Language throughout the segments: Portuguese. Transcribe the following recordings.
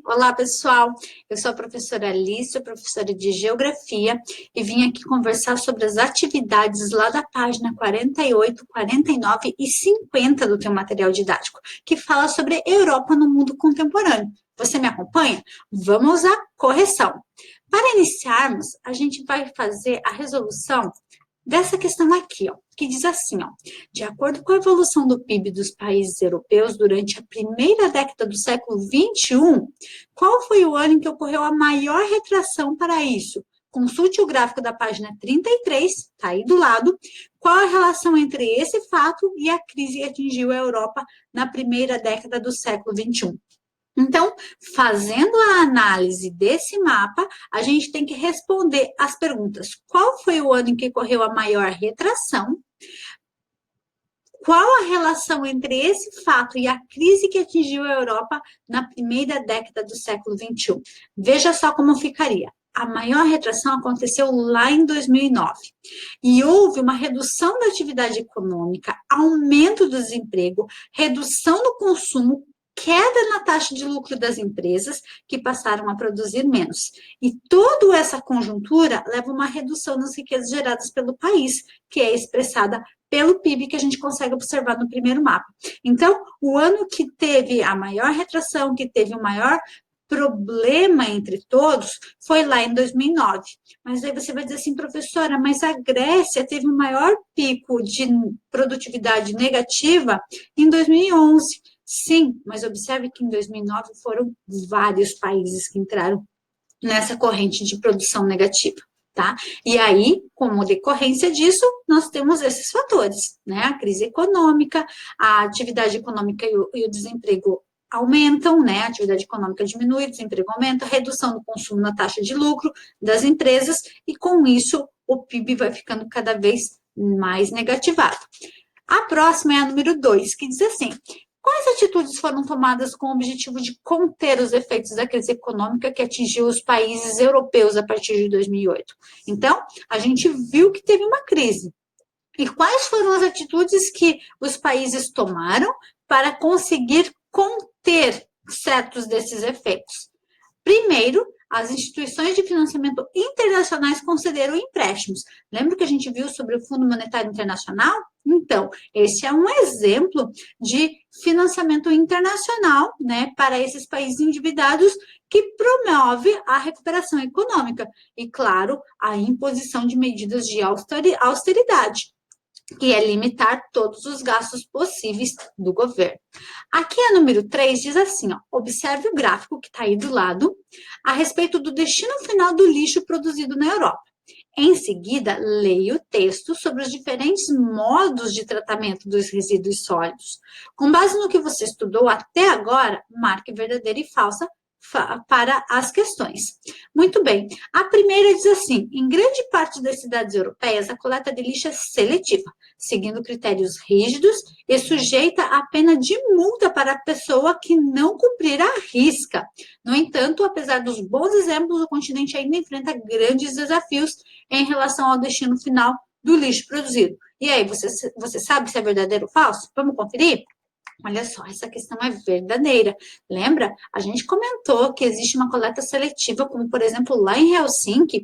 Olá, pessoal. Eu sou a professora Alice, sou professora de Geografia e vim aqui conversar sobre as atividades lá da página 48, 49 e 50 do teu material didático, que fala sobre Europa no mundo contemporâneo. Você me acompanha? Vamos à correção. Para iniciarmos, a gente vai fazer a resolução dessa questão aqui, ó, que diz assim, ó, de acordo com a evolução do PIB dos países europeus durante a primeira década do século XXI, qual foi o ano em que ocorreu a maior retração para isso? Consulte o gráfico da página 33, está aí do lado, qual a relação entre esse fato e a crise que atingiu a Europa na primeira década do século XXI? Então, fazendo a análise desse mapa, a gente tem que responder as perguntas: qual foi o ano em que ocorreu a maior retração? Qual a relação entre esse fato e a crise que atingiu a Europa na primeira década do século XXI? Veja só como ficaria. A maior retração aconteceu lá em 2009 e houve uma redução da atividade econômica, aumento do desemprego, redução do consumo, queda na taxa de lucro das empresas, que passaram a produzir menos. E toda essa conjuntura leva a uma redução nas riquezas geradas pelo país, que é expressada pelo PIB, que a gente consegue observar no primeiro mapa. Então, o ano que teve a maior retração, que teve o maior problema entre todos, foi lá em 2009. Mas aí você vai dizer assim, professora, mas a Grécia teve o maior pico de produtividade negativa em 2011. Sim, mas observe que em 2009 foram vários países que entraram nessa corrente de produção negativa, tá? E aí, como decorrência disso, nós temos esses fatores, né? A crise econômica, a atividade econômica e o desemprego aumentam, né? A atividade econômica diminui, o desemprego aumenta, redução do consumo na taxa de lucro das empresas, e com isso o PIB vai ficando cada vez mais negativado. A próxima é a número 2, que diz assim: quais atitudes foram tomadas com o objetivo de conter os efeitos da crise econômica que atingiu os países europeus a partir de 2008? Então, a gente viu que teve uma crise. E quais foram as atitudes que os países tomaram para conseguir conter certos desses efeitos? Primeiro, as instituições de financiamento internacionais concederam empréstimos. Lembra que a gente viu sobre o Fundo Monetário Internacional? Então, esse é um exemplo de financiamento internacional, né, para esses países endividados, que promove a recuperação econômica e, claro, a imposição de medidas de austeridade, que é limitar todos os gastos possíveis do governo. Aqui a número 3 diz assim, ó, observe o gráfico que está aí do lado, a respeito do destino final do lixo produzido na Europa. Em seguida, leia o texto sobre os diferentes modos de tratamento dos resíduos sólidos. Com base no que você estudou até agora, marque verdadeira e falsa para as questões. Muito bem, a primeira diz assim: em grande parte das cidades europeias, a coleta de lixo é seletiva, seguindo critérios rígidos e sujeita a pena de multa para a pessoa que não cumprir a risca. No entanto, apesar dos bons exemplos, o continente ainda enfrenta grandes desafios em relação ao destino final do lixo produzido. E aí, você sabe se é verdadeiro ou falso? Vamos conferir? Olha só, essa questão é verdadeira. Lembra? A gente comentou que existe uma coleta seletiva, como, por exemplo, lá em Helsinki,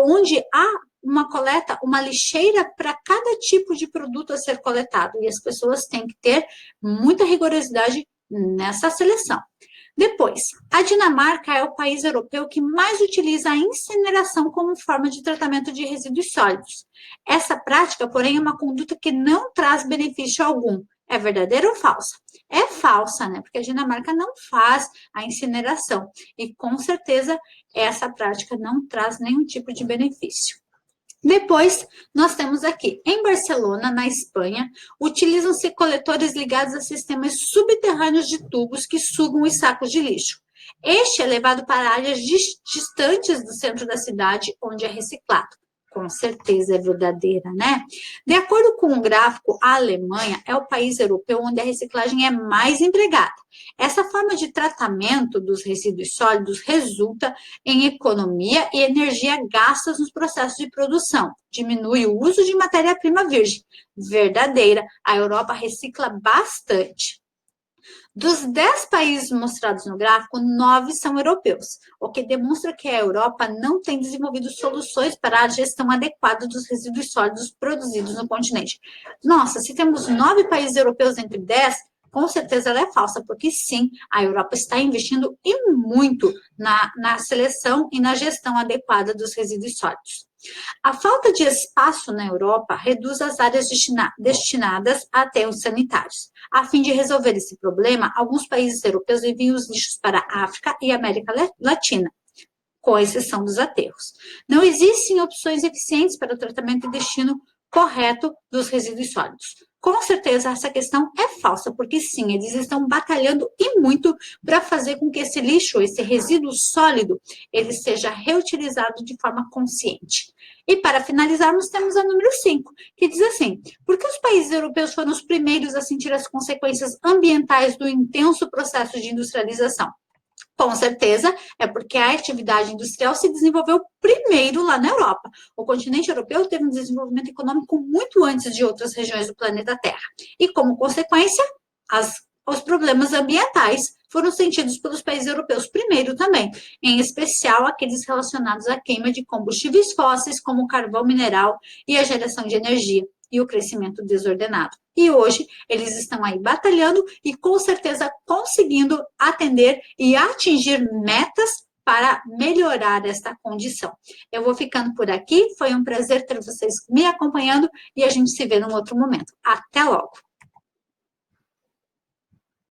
onde há uma coleta, uma lixeira para cada tipo de produto a ser coletado. E as pessoas têm que ter muita rigorosidade nessa seleção. Depois, a Dinamarca é o país europeu que mais utiliza a incineração como forma de tratamento de resíduos sólidos. Essa prática, porém, é uma conduta que não traz benefício algum. É verdadeira ou falsa? É falsa, né? Porque a Dinamarca não faz a incineração. E, com certeza, essa prática não traz nenhum tipo de benefício. Depois, nós temos aqui, em Barcelona, na Espanha, utilizam-se coletores ligados a sistemas subterrâneos de tubos que sugam os sacos de lixo. Este é levado para áreas distantes do centro da cidade, onde é reciclado. Com certeza é verdadeira, né? De acordo com o gráfico, a Alemanha é o país europeu onde a reciclagem é mais empregada. Essa forma de tratamento dos resíduos sólidos resulta em economia e energia gastas nos processos de produção. Diminui o uso de matéria-prima virgem. Verdadeira, a Europa recicla bastante. Dos 10 países mostrados no gráfico, 9 são europeus, o que demonstra que a Europa não tem desenvolvido soluções para a gestão adequada dos resíduos sólidos produzidos no continente. Nossa, se temos 9 países europeus entre 10, com certeza ela é falsa, porque sim, a Europa está investindo e muito na seleção e na gestão adequada dos resíduos sólidos. A falta de espaço na Europa reduz as áreas destinadas a aterros sanitários. A fim de resolver esse problema, alguns países europeus enviam os lixos para a África e América Latina, com exceção dos aterros. Não existem opções eficientes para o tratamento e destino correto dos resíduos sólidos. Com certeza, essa questão é falsa, porque sim, eles estão batalhando e muito para fazer com que esse lixo, esse resíduo sólido, ele seja reutilizado de forma consciente. E para finalizarmos, temos a número 5, que diz assim: por que os países europeus foram os primeiros a sentir as consequências ambientais do intenso processo de industrialização? Com certeza, é porque a atividade industrial se desenvolveu primeiro lá na Europa. O continente europeu teve um desenvolvimento econômico muito antes de outras regiões do planeta Terra. E, como consequência, os problemas ambientais foram sentidos pelos países europeus primeiro também, em especial aqueles relacionados à queima de combustíveis fósseis, como o carvão mineral e a geração de energia e o crescimento desordenado. E hoje eles estão aí batalhando e com certeza conseguindo atender e atingir metas para melhorar esta condição. Eu vou ficando por aqui, foi um prazer ter vocês me acompanhando e a gente se vê num outro momento. Até logo!